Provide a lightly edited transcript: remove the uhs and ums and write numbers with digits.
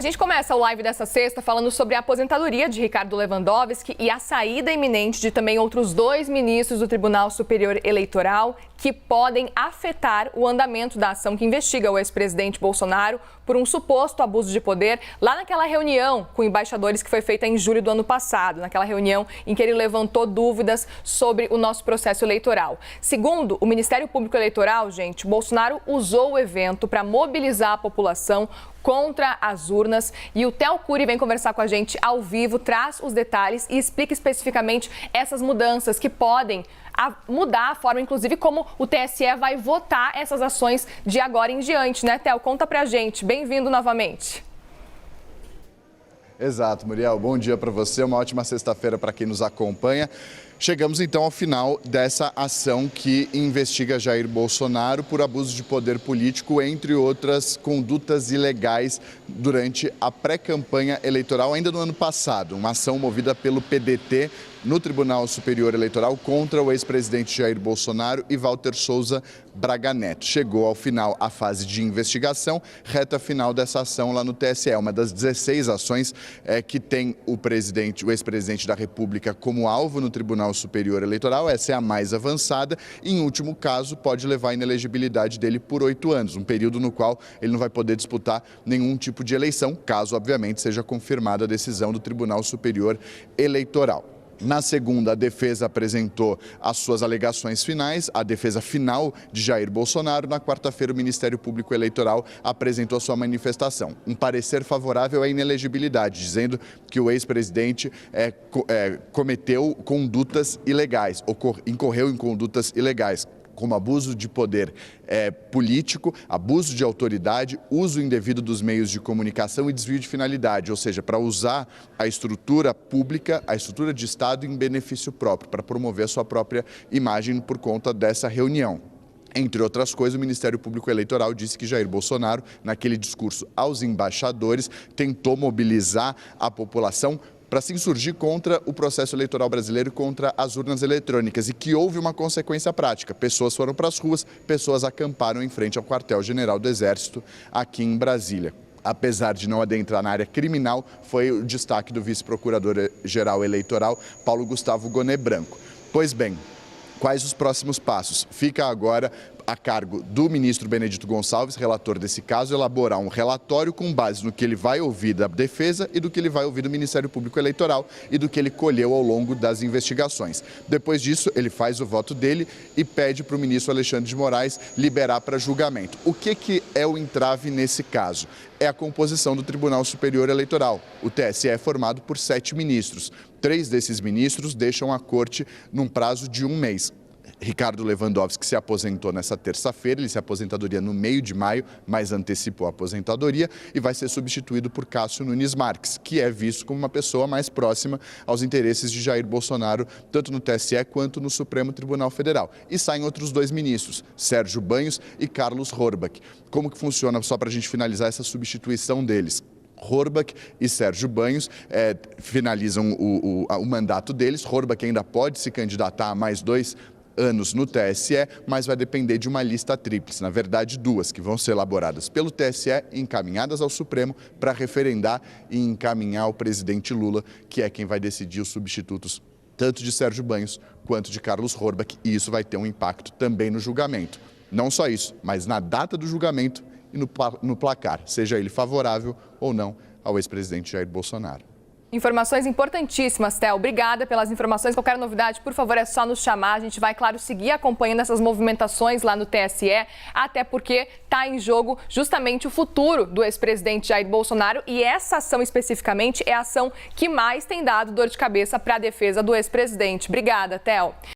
A gente começa o live dessa sexta falando sobre a aposentadoria de Ricardo Lewandowski e a saída iminente de também outros 2 ministros do Tribunal Superior Eleitoral que podem afetar o andamento da ação que investiga o ex-presidente Bolsonaro por um suposto abuso de poder lá naquela reunião com embaixadores que foi feita em julho do ano passado, naquela reunião em que ele levantou dúvidas sobre o nosso processo eleitoral. Segundo o Ministério Público Eleitoral, gente, Bolsonaro usou o evento para mobilizar a população contra as urnas e o Theo Cury vem conversar com a gente ao vivo, traz os detalhes e explica especificamente essas mudanças que podem mudar a forma, inclusive, como o TSE vai votar essas ações de agora em diante, né, Theo? Conta pra gente. Bem-vindo novamente. Exato, Muriel. Bom dia para você, uma ótima sexta-feira para quem nos acompanha. Chegamos então ao final dessa ação que investiga Jair Bolsonaro por abuso de poder político, entre outras condutas ilegais durante a pré-campanha eleitoral ainda no ano passado. Uma ação movida pelo PDT no Tribunal Superior Eleitoral contra o ex-presidente Jair Bolsonaro e Walter Souza Braga Neto. Chegou ao final a fase de investigação, reta final dessa ação lá no TSE. Uma das 16 ações que tem o ex-presidente da República como alvo no Tribunal Superior Eleitoral. Essa é a mais avançada e, em último caso, pode levar a inelegibilidade dele por 8 anos, um período no qual ele não vai poder disputar nenhum tipo de eleição, caso, obviamente, seja confirmada a decisão do Tribunal Superior Eleitoral. Na segunda, a defesa apresentou as suas alegações finais, a defesa final de Jair Bolsonaro. Na quarta-feira, o Ministério Público Eleitoral apresentou a sua manifestação. Um parecer favorável à inelegibilidade, dizendo que o ex-presidente cometeu condutas ilegais, incorreu em condutas ilegais, como abuso de poder político, abuso de autoridade, uso indevido dos meios de comunicação e desvio de finalidade, ou seja, para usar a estrutura pública, a estrutura de Estado em benefício próprio, para promover a sua própria imagem por conta dessa reunião. Entre outras coisas, o Ministério Público Eleitoral disse que Jair Bolsonaro, naquele discurso aos embaixadores, tentou mobilizar a população para se insurgir contra o processo eleitoral brasileiro e contra as urnas eletrônicas, e que houve uma consequência prática. Pessoas foram para as ruas, pessoas acamparam em frente ao quartel-general do Exército aqui em Brasília. Apesar de não adentrar na área criminal, foi o destaque do vice-procurador-geral eleitoral, Paulo Gustavo Goné Branco. Pois bem, quais os próximos passos? Fica agora a cargo do ministro Benedito Gonçalves, relator desse caso, elaborar um relatório com base no que ele vai ouvir da defesa e do que ele vai ouvir do Ministério Público Eleitoral e do que ele colheu ao longo das investigações. Depois disso, ele faz o voto dele e pede para o ministro Alexandre de Moraes liberar para julgamento. O que é o entrave nesse caso? É a composição do Tribunal Superior Eleitoral. O TSE é formado por 7 ministros. 3 desses ministros deixam a corte num prazo de 1 mês. Ricardo Lewandowski se aposentou nessa terça-feira, ele se aposentadoria no meio de maio, mas antecipou a aposentadoria e vai ser substituído por Cássio Nunes Marques, que é visto como uma pessoa mais próxima aos interesses de Jair Bolsonaro, tanto no TSE quanto no Supremo Tribunal Federal. E saem outros 2 ministros, Sérgio Banhos e Carlos Horbach. Como que funciona, só para a gente finalizar essa substituição deles? Horbach e Sérgio Banhos finalizam o mandato deles. Horbach ainda pode se candidatar a mais 2 anos no TSE, mas vai depender de uma lista tríplice, na verdade 2, que vão ser elaboradas pelo TSE e encaminhadas ao Supremo para referendar e encaminhar ao presidente Lula, que é quem vai decidir os substitutos tanto de Sérgio Banhos quanto de Carlos Horbach, e isso vai ter um impacto também no julgamento. Não só isso, mas na data do julgamento e no placar, seja ele favorável ou não ao ex-presidente Jair Bolsonaro. Informações importantíssimas, Theo. Obrigada pelas informações. Qualquer novidade, por favor, é só nos chamar. A gente vai, claro, seguir acompanhando essas movimentações lá no TSE, até porque está em jogo justamente o futuro do ex-presidente Jair Bolsonaro, e essa ação especificamente é a ação que mais tem dado dor de cabeça para a defesa do ex-presidente. Obrigada, Theo.